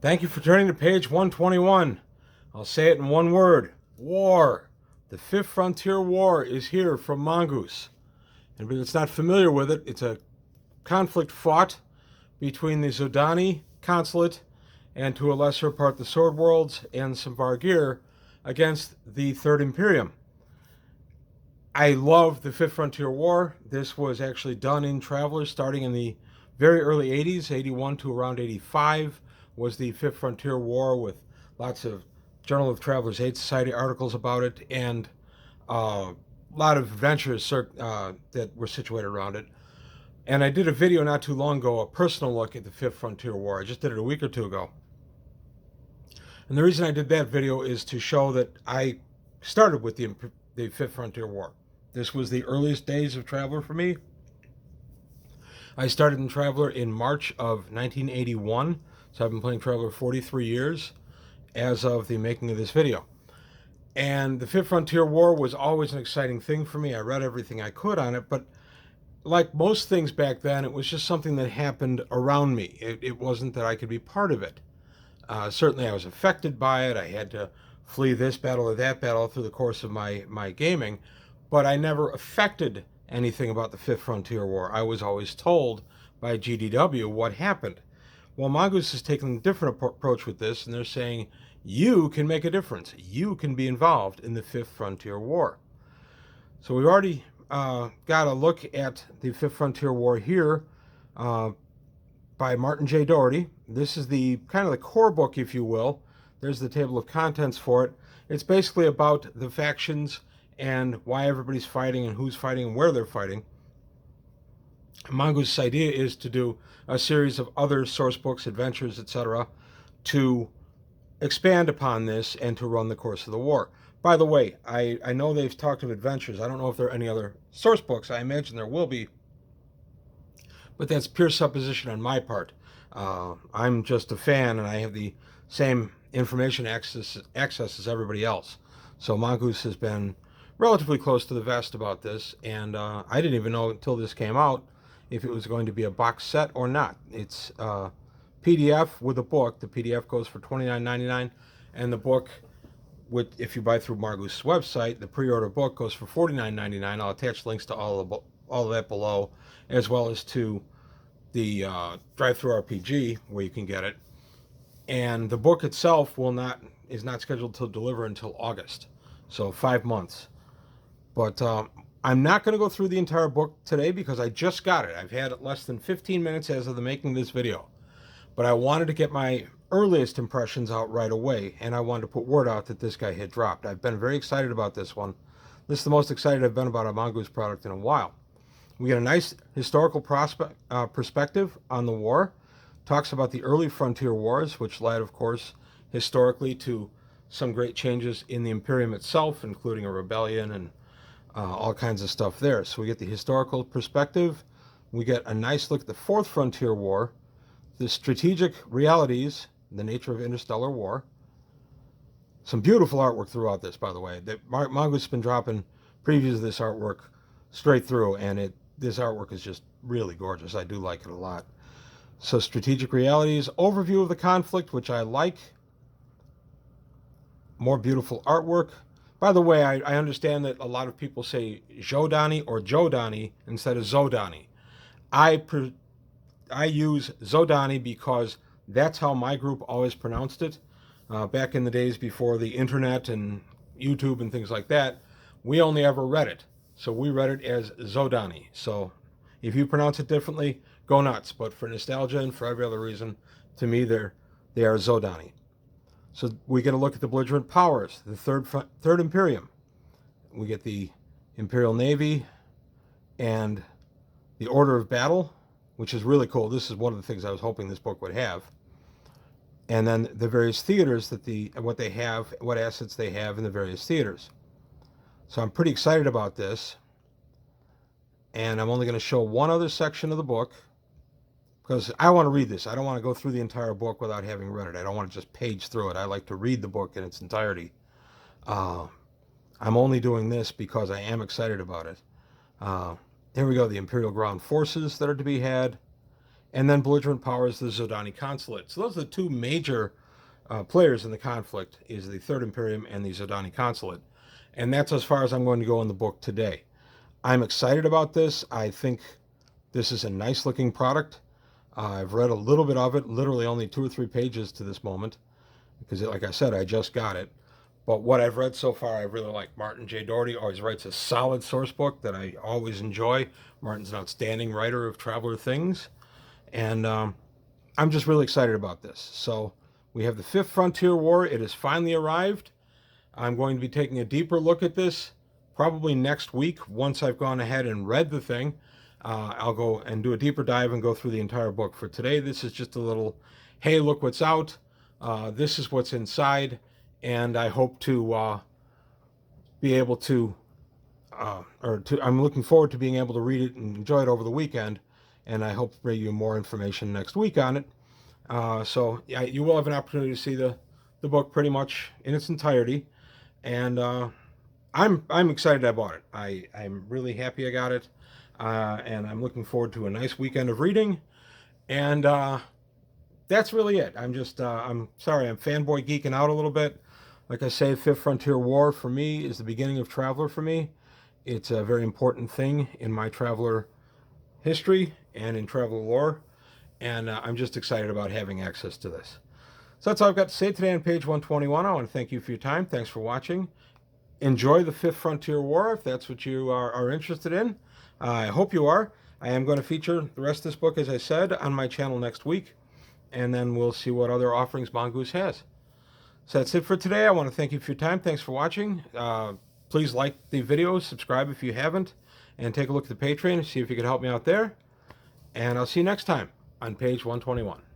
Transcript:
Thank you for turning to page 121. I'll say it in one word: war. The Fifth Frontier War is here from Mongoose. Anybody that's not familiar with it, it's a conflict fought between the Zodani consulate and, to a lesser part, the Sword Worlds and some Vargir against the Third Imperium. I love the Fifth Frontier War. This was actually done in Travelers starting in the very early 80s, 81 to around 85 was the Fifth Frontier War, with lots of Journal of Travelers Aid Society articles about it, and a lot of adventures that were situated around it. And I did a video not too long ago, a personal look at the Fifth Frontier War. I just did it a week or two ago. And the reason I did that video is to show that I started with the Fifth Frontier War. This was the earliest days of Traveler for me. I started in Traveler in March of 1981, so I've been playing Traveler 43 years as of the making of this video. And the Fifth Frontier War was always an exciting thing for me. I read everything I could on it, but like most things back then, it was just something that happened around me. It wasn't that I could be part of it. Certainly I was affected by it. I had to flee this battle or that battle through the course of my gaming, but I never affected anything about the Fifth Frontier War. I was always told by GDW what happened. Well, Mongoose has taken a different approach with this, and they're saying you can make a difference. You can be involved in the Fifth Frontier War. So we've already got a look at the Fifth Frontier War here by Martin J. Doherty. This is the kind of the core book, if you will. There's the table of contents for it. It's basically about the factions and why everybody's fighting and who's fighting and where they're fighting. Mongoose's idea is to do a series of other source books, adventures, etc., to expand upon this and to run the course of the war. By the way, I know they've talked of adventures. I don't know if there are any other source books. I imagine there will be, but that's pure supposition on my part. I'm just a fan, and I have the same information access as everybody else. So Mongoose has been relatively close to the vest about this, and I didn't even know until this came out if it was going to be a box set or not. It's PDF with a book. The PDF goes for $29.99, and the book, if you buy through Mongoose's website, the pre-order book goes for $49.99. I'll attach links to all of that below, as well as to the Drive-Thru RPG where you can get it. And the book itself is not scheduled to deliver until August, so 5 months. But I'm not going to go through the entire book today because I just got it. I've had less than 15 minutes as of the making of this video. But I wanted to get my earliest impressions out right away, and I wanted to put word out that this guy had dropped. I've been very excited about this one. This is the most excited I've been about a Mongoose product in a while. We get a nice historical perspective on the war. Talks about the early frontier wars, which led, of course, historically to some great changes in the Imperium itself, including a rebellion and all kinds of stuff there. So we get the historical perspective. We get a nice look at the Fourth Frontier War, the strategic realities, the nature of interstellar war. Some beautiful artwork throughout this, by the way. Mongoose has been dropping previews of this artwork straight through, and this artwork is just really gorgeous. I do like it a lot. So strategic realities, overview of the conflict, which I like. More beautiful artwork. By the way, I understand that a lot of people say Zodani or Jodani instead of Zodani. I use Zodani because that's how my group always pronounced it. Back in the days before the internet and YouTube and things like that, we only ever read it. So we read it as Zodani. So if you pronounce it differently, go nuts. But for nostalgia and for every other reason, to me, they are Zodani. So we get a look at the belligerent powers, the Third Imperium. We get the Imperial Navy and the Order of Battle, which is really cool. This is one of the things I was hoping this book would have. And then the various theaters what assets they have in the various theaters. So I'm pretty excited about this. And I'm only going to show one other section of the book because I want to read this. I don't want to go through the entire book without having read it. I don't want to just page through it. I like to read the book in its entirety. I'm only doing this because I am excited about it. Here we go, the Imperial ground forces that are to be had. and then belligerent powers, the Zodani Consulate. So those are the two major players in the conflict, is the Third Imperium and the Zodani Consulate. And that's as far as I'm going to go in the book today. I'm excited about this. I think this is a nice looking product. I've read a little bit of it, literally only 2 or 3 pages to this moment, because like I said, I just got it. But what I've read so far, I really like. Martin J. Doherty always writes a solid source book that I always enjoy. Martin's an outstanding writer of traveler things. And I'm just really excited about this. So we have the Fifth Frontier War. It has finally arrived. I'm going to be taking a deeper look at this probably next week. Once I've gone ahead and read the thing, I'll go and do a deeper dive and go through the entire book. For today, this is just a little, hey, look what's out. This is what's inside. And I hope to be able to, I'm looking forward to being able to read it and enjoy it over the weekend. And I hope to bring you more information next week on it. So yeah, you will have an opportunity to see the book pretty much in its entirety. And I'm excited I bought it. I'm really happy I got it. And I'm looking forward to a nice weekend of reading. And that's really it. I'm sorry, I'm fanboy geeking out a little bit. Like I say, Fifth Frontier War for me is the beginning of Traveler for me. It's a very important thing in my Traveler history and in Traveler lore. And I'm just excited about having access to this. So that's all I've got to say today on page 121. I want to thank you for your time. Thanks for watching. Enjoy the Fifth Frontier War if that's what you are interested in. I hope you are. I am going to feature the rest of this book, as I said, on my channel next week. And then we'll see what other offerings Mongoose has. So that's it for today. I want to thank you for your time. Thanks for watching. Please like the video, subscribe if you haven't, and take a look at the Patreon and see if you can help me out there. And I'll see you next time on page 121.